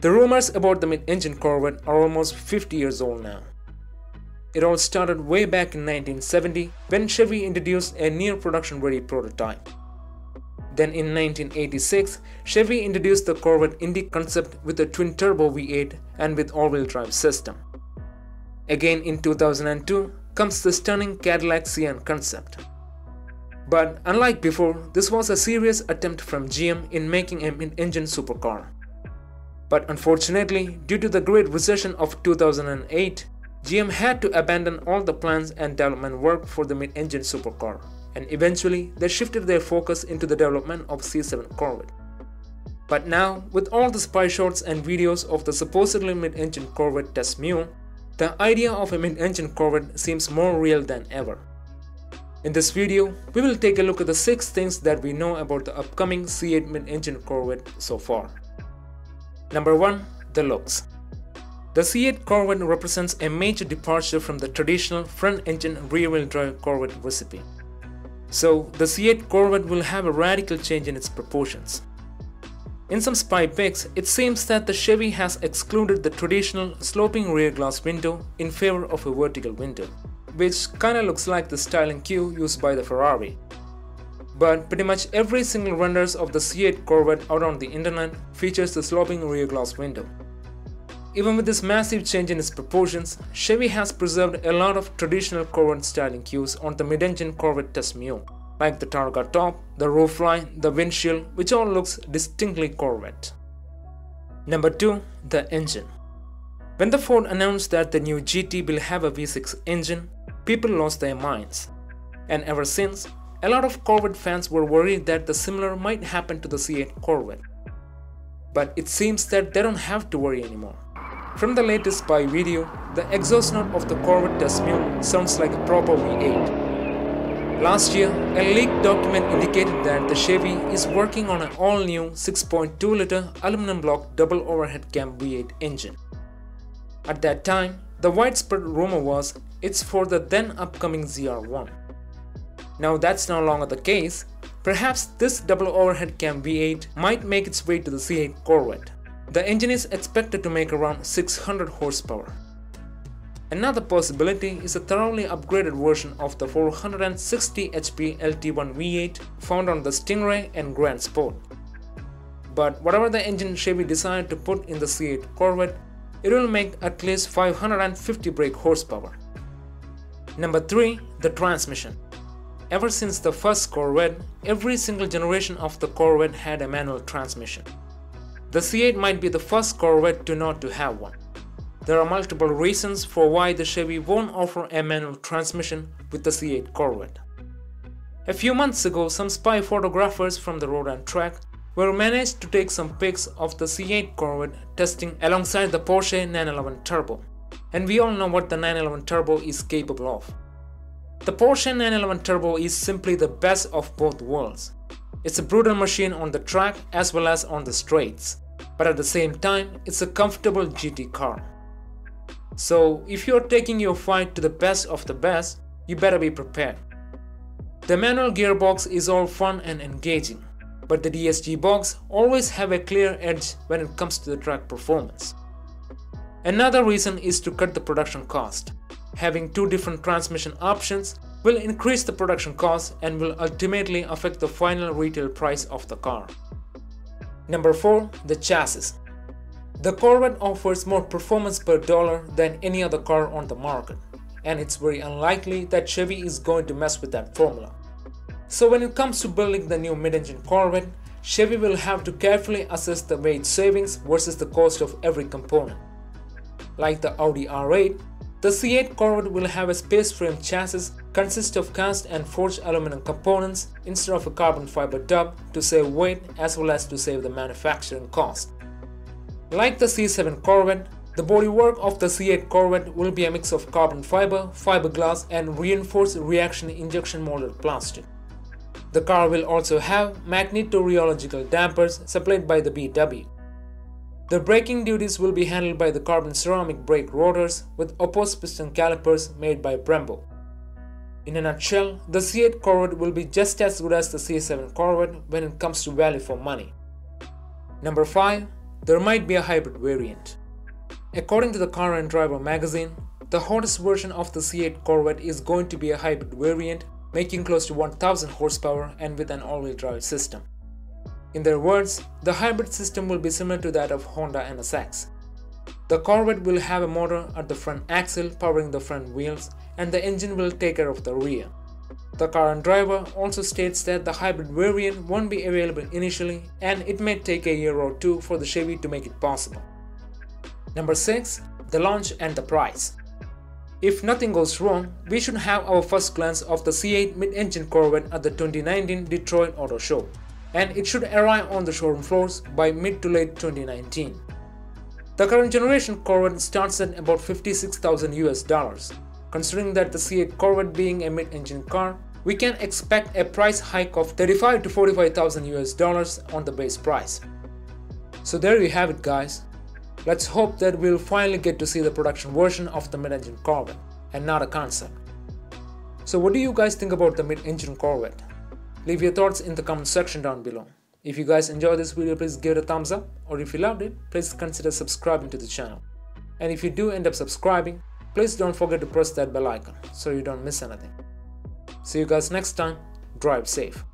The rumors about the mid-engine Corvette are almost 50 years old now. It all started way back in 1970 when Chevy introduced a near production-ready prototype. Then in 1986, Chevy introduced the Corvette Indy concept with a twin-turbo V8 and with all-wheel drive system. Again in 2002 comes the stunning Cadillac Cien concept. But unlike before, this was a serious attempt from GM in making a mid-engine supercar. But unfortunately, due to the Great Recession of 2008, GM had to abandon all the plans and development work for the mid-engine supercar, and eventually they shifted their focus into the development of C7 Corvette. But now, with all the spy shots and videos of the supposedly mid-engine Corvette test mule, the idea of a mid-engine Corvette seems more real than ever. In this video, we will take a look at the 6 things that we know about the upcoming C8 mid-engine Corvette so far. Number 1. The looks. The C8 Corvette represents a major departure from the traditional front-engine rear-wheel drive Corvette recipe. So, the C8 Corvette will have a radical change in its proportions. In some spy pics, it seems that the Chevy has excluded the traditional sloping rear glass window in favor of a vertical window, which kinda looks like the styling cue used by the Ferrari. But pretty much every single renders of the C8 Corvette out on the internet features the sloping rear glass window. Even with this massive change in its proportions, Chevy has preserved a lot of traditional Corvette styling cues on the mid-engine Corvette test mule, like the targa top, the roofline, the windshield, which all looks distinctly Corvette. Number 2. The engine. When the Ford announced that the new GT will have a V6 engine, people lost their minds. And ever since, a lot of Corvette fans were worried that the similar might happen to the C8 Corvette. But it seems that they don't have to worry anymore. From the latest spy video, the exhaust note of the Corvette test mule sounds like a proper V8. Last year, a leaked document indicated that the Chevy is working on an all-new 6.2-liter aluminum block double overhead cam V8 engine. At that time, the widespread rumor was it's for the then upcoming ZR1. Now that's no longer the case. Perhaps this double overhead cam V8 might make its way to the C8 Corvette. The engine is expected to make around 600 horsepower. Another possibility is a thoroughly upgraded version of the 460 HP LT1 V8 found on the Stingray and Grand Sport. But whatever the engine Chevy decided to put in the C8 Corvette, it will make at least 550 brake horsepower. Number 3. The transmission. Ever since the first Corvette, every single generation of the Corvette had a manual transmission. The C8 might be the first Corvette to not to have one. There are multiple reasons for why the Chevy won't offer a manual transmission with the C8 Corvette. A few months ago, some spy photographers from the road and track were managed to take some pics of the C8 Corvette testing alongside the Porsche 911 Turbo. And we all know what the 911 Turbo is capable of. The Porsche 911 Turbo is simply the best of both worlds. It's a brutal machine on the track as well as on the straights, but at the same time, it's a comfortable GT car. So if you're taking your fight to the best of the best, you better be prepared. The manual gearbox is all fun and engaging, but the DSG box always have a clear edge when it comes to the track performance. Another reason is to cut the production cost. Having 2 different transmission options will increase the production cost and will ultimately affect the final retail price of the car. Number 4. The chassis. The Corvette offers more performance per dollar than any other car on the market, and it's very unlikely that Chevy is going to mess with that formula. So when it comes to building the new mid-engine Corvette, Chevy will have to carefully assess the weight savings versus the cost of every component. Like the Audi R8, the C8 Corvette will have a space frame chassis consist of cast and forged aluminum components instead of a carbon fiber tub to save weight as well as to save the manufacturing cost. Like the C7 Corvette, the bodywork of the C8 Corvette will be a mix of carbon fiber, fiberglass and reinforced reaction injection molded plastic. The car will also have magnetorheological dampers supplied by the VW. The braking duties will be handled by the carbon ceramic brake rotors with opposed piston calipers made by Brembo. In a nutshell, the C8 Corvette will be just as good as the C7 Corvette when it comes to value for money. Number 5. there might be a hybrid variant. According to the Car and Driver magazine, the hottest version of the C8 Corvette is going to be a hybrid variant, making close to 1000 horsepower and with an all-wheel drive system. In their words, the hybrid system will be similar to that of Honda NSX. The Corvette will have a motor at the front axle powering the front wheels, and the engine will take care of the rear. The Car and Driver also states that the hybrid variant won't be available initially, and it may take a year or two for the Chevy to make it possible. Number 6. The launch and the price. If nothing goes wrong, we should have our first glance of the C8 Mid-Engine Corvette at the 2019 Detroit Auto Show, and it should arrive on the showroom floors by mid to late 2019. The current generation Corvette starts at about $56,000. Considering that the C8 Corvette being a mid-engine car, we can expect a price hike of $35,000 to $45,000 on the base price. So there you have it, guys. Let's hope that we'll finally get to see the production version of the mid-engine Corvette and not a concept. So what do you guys think about the mid-engine Corvette? Leave your thoughts in the comment section down below. If you guys enjoyed this video, please give it a thumbs up, or if you loved it, please consider subscribing to the channel. And if you do end up subscribing, please don't forget to press that bell icon so you don't miss anything. See you guys next time. Drive safe.